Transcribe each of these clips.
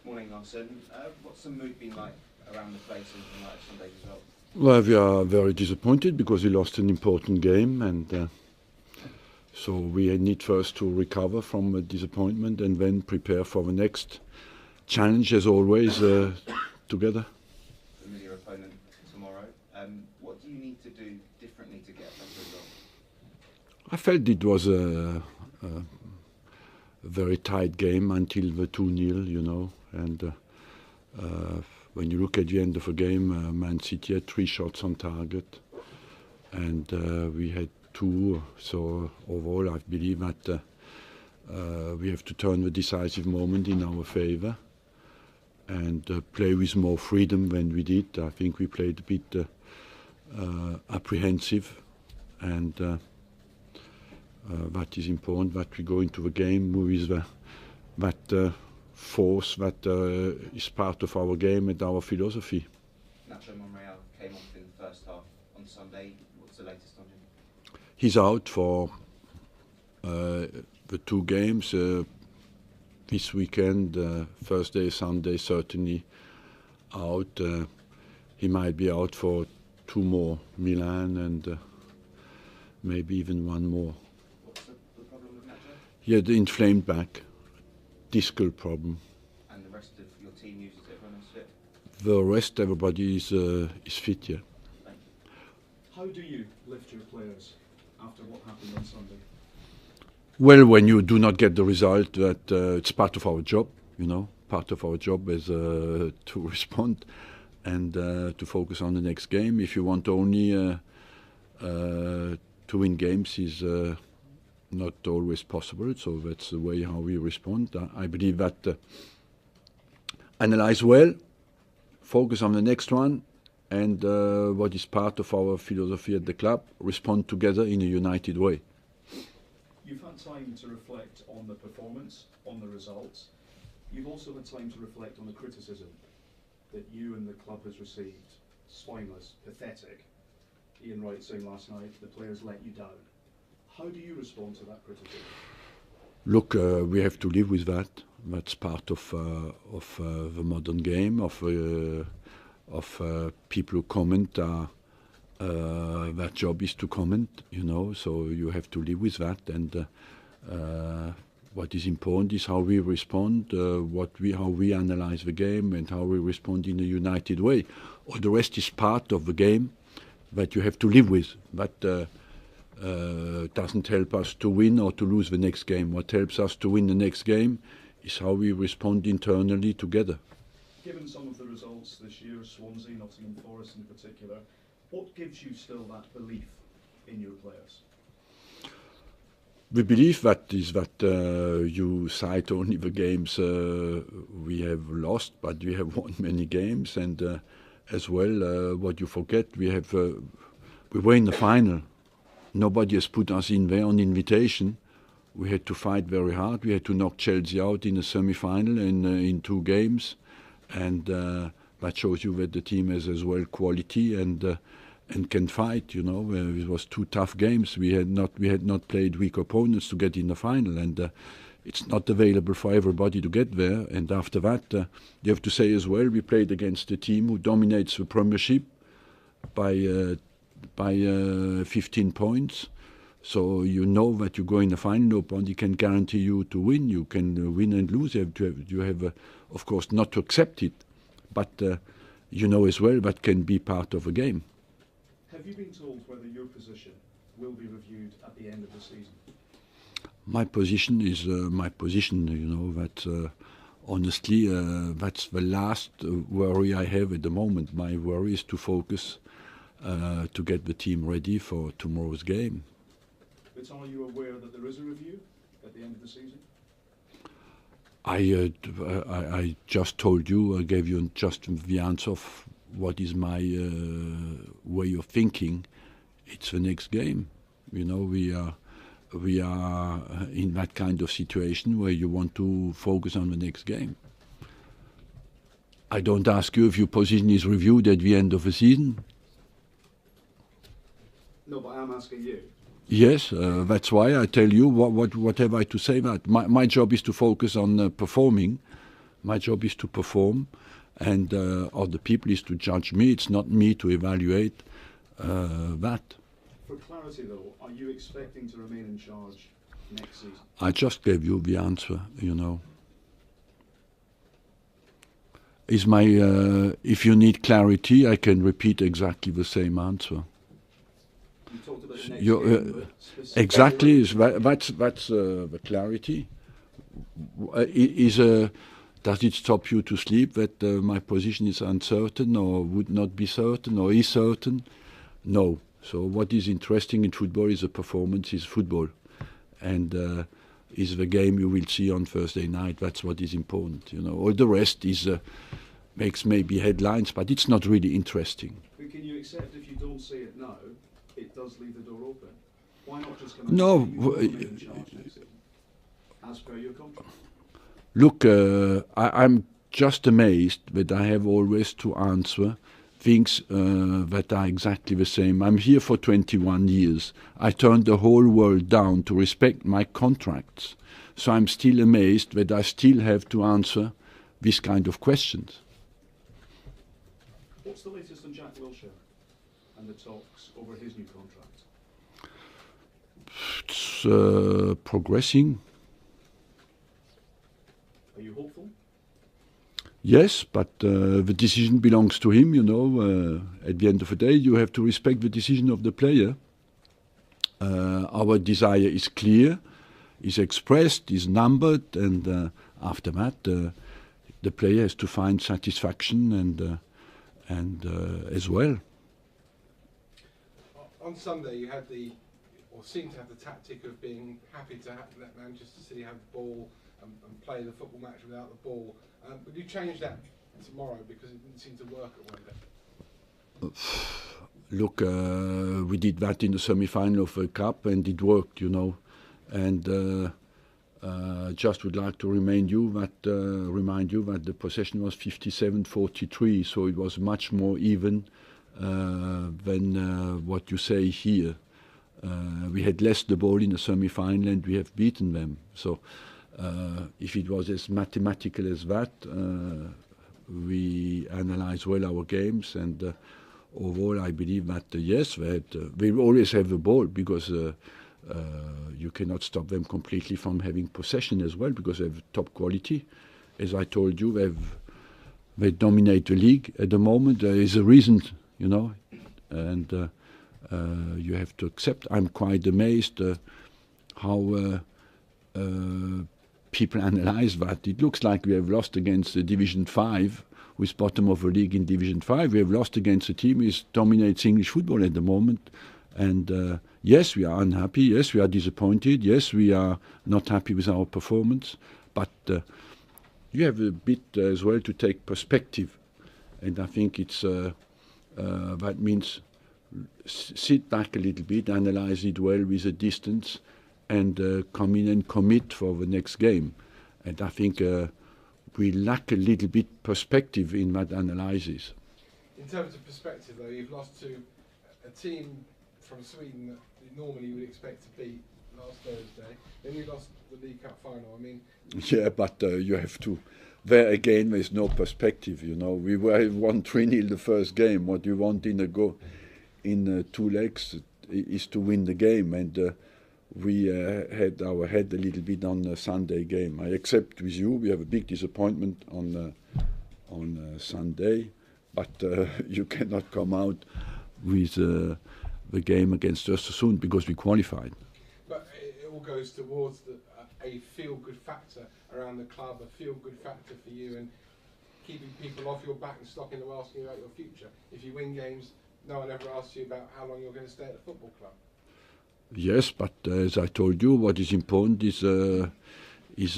Morning, Arsene. What's the mood been like around the place in light of Sunday's result? Well, we are very disappointed because we lost an important game, and so we need first to recover from a disappointment and then prepare for the next challenge, as always, together. Familiar opponent tomorrow. What do you need to do differently to get a better result? I felt it was a very tight game until the 2-0, and when you look at the end of the game, Man City had 3 shots on target, and we had 2. So overall, I believe that we have to turn the decisive moment in our favour and play with more freedom than we did. I think we played a bit apprehensive, and that is important, that we go into the game with that force that is part of our game and our philosophy. Nacho Monreal came off in the first half on Sunday. What's the latest on him? He's out for the 2 games this weekend, Thursday, Sunday, certainly out. He might be out for 2 more, Milan, and maybe even 1 more. What's the problem with Nacho? He had the inflamed back, discal problem. And the rest of your team uses it when it's fit? The rest, everybody is fit, yeah. How do you lift your players after what happened on Sunday? Well, when you do not get the result, that it's part of our job, Part of our job is to respond and to focus on the next game. If you want only to win games, is not always possible. So that's the way how we respond. I believe that analyze well, focus on the next one, and what is part of our philosophy at the club, respond together in a united way. You've had time to reflect on the performance, on the results. You've also had time to reflect on the criticism that you and the club has received. Spineless, pathetic. Ian Wright saying last night, the players let you down. How do you respond to that criticism? Look, we have to live with that. That's part of the modern game, of people who comment. Their job is to comment, so you have to live with that. And what is important is how we respond, how we analyze the game, and how we respond in a united way. All the rest is part of the game that you have to live with. But doesn't help us to win or to lose the next game. What helps us to win the next game is how we respond internally together. Given some of the results this year, Swansea, Nottingham Forest in particular, what gives you still that belief in your players? The belief that you cite only the games we have lost, but we have won many games, and as well, what you forget, we were in the final. Nobody has put us in there on invitation. We had to fight very hard. We had to knock Chelsea out in a semi-final in 2 games, and that shows you that the team has as well quality and can fight. It was 2 tough games. We had not played weak opponents to get in the final, and it's not available for everybody to get there. And after that, you have to say as well, we played against a team who dominates the Premiership by 15 points. So you know that you go in the final, nobody can guarantee you to win. You can win and lose. You have of course, not to accept it, but you know as well that can be part of a game. Have you been told whether your position will be reviewed at the end of the season? My position is my position, that honestly, that's the last worry I have at the moment. My worry is to focus to get the team ready for tomorrow's game. But are you aware that there is a review at the end of the season? I just told you, I gave you just the answer of what is my way of thinking. It's the next game. We are in that kind of situation where you want to focus on the next game. I don't ask you if your position is reviewed at the end of the season. No, but I'm asking you. Yes, that's why I tell you what have I to say that. My job is to focus on performing My job is to perform, and other people is to judge me. It's not me to evaluate that. For clarity though, are you expecting to remain in charge next season? I just gave you the answer, you know. Is my if you need clarity, I can repeat exactly the same answer. You talked about the next You, game, but specifically- Exactly, that's the clarity. Does it stop you to sleep that my position is uncertain or would not be certain or is certain? No. So what is interesting in football is the performance, is football, and is the game you will see on Thursday night. That's what is important. You know, all the rest is makes maybe headlines, but it's not really interesting. But can you accept if you don't say it now, it does leave the door open? Why not just come out No, and say you will remain in charge next season, as per your contract? Look, I'm just amazed that I have always to answer things that are exactly the same. I'm here for 21 years. I turned the whole world down to respect my contracts. So I'm still amazed that I still have to answer this kind of questions. What's the latest on Jack Wilshere and the talks over his new contract? It's progressing. Are you hopeful? Yes, but the decision belongs to him, you know. At the end of the day, you have to respect the decision of the player. Our desire is clear, is expressed, is numbered, and after that, the player has to find satisfaction and as well. On Sunday, you had or seemed to have the tactic of being happy to let Manchester City have the ball and play the football match without the ball. Would you change that tomorrow because it didn't seem to work at Wenger? Look, we did that in the semi-final of the Cup and it worked, you know. And just would like to remind you that the possession was 57-43, so it was much more even than what you say here. We had less the ball in the semi-final and we have beaten them. So if it was as mathematical as that, we analyze well our games, and overall I believe that yes, we always have the ball because you cannot stop them completely from having possession as well because they have top quality. As I told you, they dominate the league at the moment. There is a reason, you know, and you have to accept. I'm quite amazed how people analyze that. It looks like we have lost against Division 5, who is bottom of the league in Division 5. We have lost against a team who dominates English football at the moment. And yes, we are unhappy. Yes, we are disappointed. Yes, we are not happy with our performance. But you have a bit as well to take perspective. And I think it's that means sit back a little bit, analyze it well with a distance, and come in and commit for the next game. And I think we lack a little bit perspective in that analysis. In terms of perspective, though, you've lost to a team from Sweden that you normally would expect to beat last Thursday. Then you lost the League Cup final. I mean, yeah, but you have to. There again, there's no perspective. You know, we won 3-0 the first game. What you want in two legs is to win the game, and we had our head a little bit on the Sunday game. I accept with you, we have a big disappointment on Sunday, but you cannot come out with the game against Östersund because we qualified. But it all goes towards a feel-good factor around the club, a feel-good factor for you, and keeping people off your back and stopping them asking you about your future. If you win games, no one ever asks you about how long you're going to stay at the football club. Yes, but as I told you, what is important is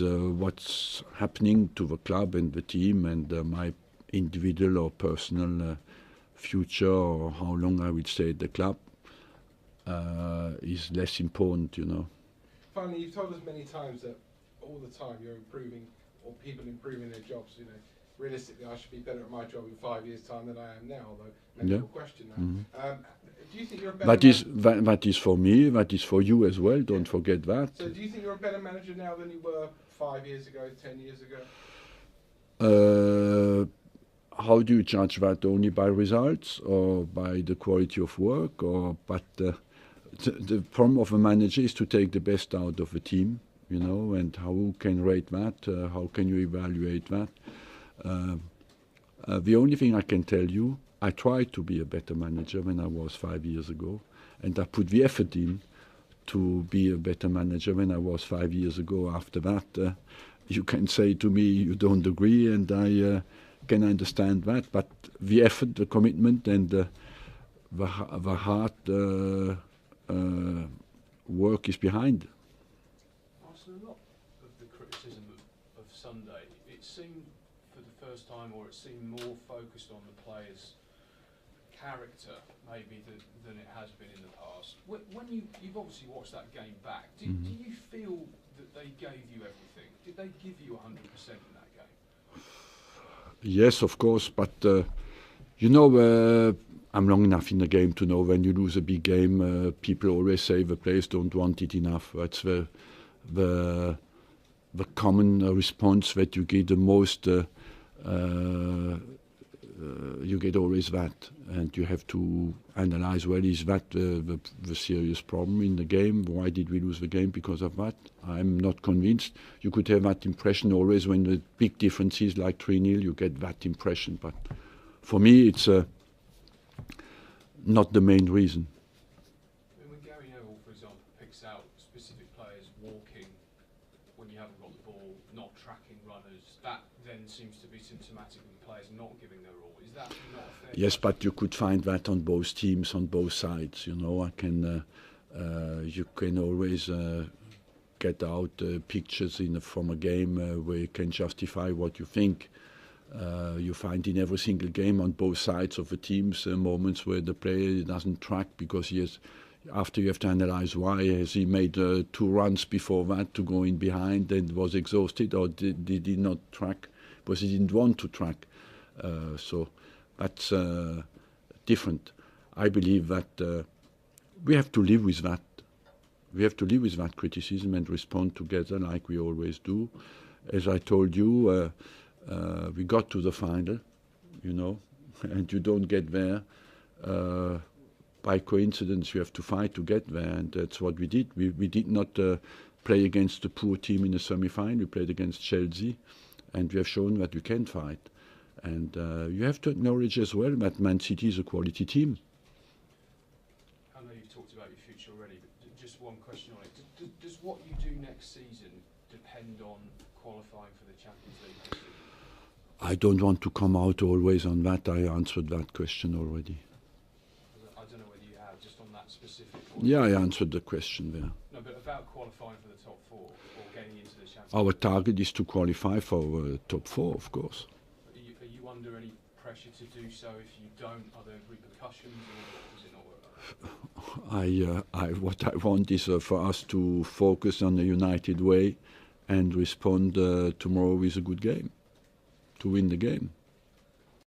what's happening to the club and the team, and my individual or personal future, or how long I will stay at the club, is less important, you know. Finally, you've told us many times that all the time you're improving, or people improving their jobs. You know, realistically, I should be better at my job in 5 years' time than I am now. Although many people question that. Mm-hmm. Do you think you're a better that is for me, that is for you as well, don't forget that. So do you think you're a better manager now than you were 5 years ago, 10 years ago? How do you judge that? Only by results or by the quality of work? The problem of a manager is to take the best out of a team, you know, and how can rate that? How can you evaluate that? The only thing I can tell you, I tried to be a better manager when I was 5 years ago, and I put the effort in to be a better manager when I was 5 years ago. After that, you can say to me you don't agree, and I can understand that, but the effort, the commitment, and the hard work is behind. Arsenal, a lot of the criticism of Sunday, it seemed for the first time, or it seemed more focused on the players' character maybe than it has been in the past. When you've obviously watched that game back, do you feel that they gave you everything? Did they give you 100% in that game? Yes, of course, but you know, I'm long enough in the game to know when you lose a big game, people always say the players don't want it enough. That's the common response that you get the most. You get always that, and you have to analyze, well, is that the serious problem in the game? Why did we lose the game because of that? I'm not convinced. You could have that impression always when the big differences like 3-0, you get that impression, but for me it's not the main reason. When Gary Neville, for example, picks out specific players walking when you haven't got the ball, not tracking runners, that then seems to be symptomatic of the players not giving their all. Is that not fair? Yes, but you could find that on both teams, on both sides. You know, you can always get out pictures from a game where you can justify what you think. You find in every single game on both sides of the teams moments where the player doesn't track because he has. After you have to analyze why has he made 2 runs before that to go in behind and was exhausted, or did he not track because he didn't want to track. So that's different. I believe that we have to live with that. We have to live with that criticism and respond together like we always do. As I told you, we got to the final, you know, and you don't get there by coincidence. You have to fight to get there, and that's what we did. We did not play against a poor team in the semi-final. We played against Chelsea, and we have shown that we can fight. And you have to acknowledge as well that Man City is a quality team. I know you've talked about your future already, but just one question on it. Does what you do next season depend on qualifying for the Champions League this season? I don't want to come out always on that. I answered that question already. I don't know whether you have, just on that specific point. Yeah, I answered the question there. No, but about qualifying for the top 4 or getting into the Champions Our League. target is to qualify for top 4, of course. Are you under any pressure to do so? If you don't, are there repercussions, or does it not work like that? What I want is for us to focus on a united way and respond tomorrow with a good game, to win the game.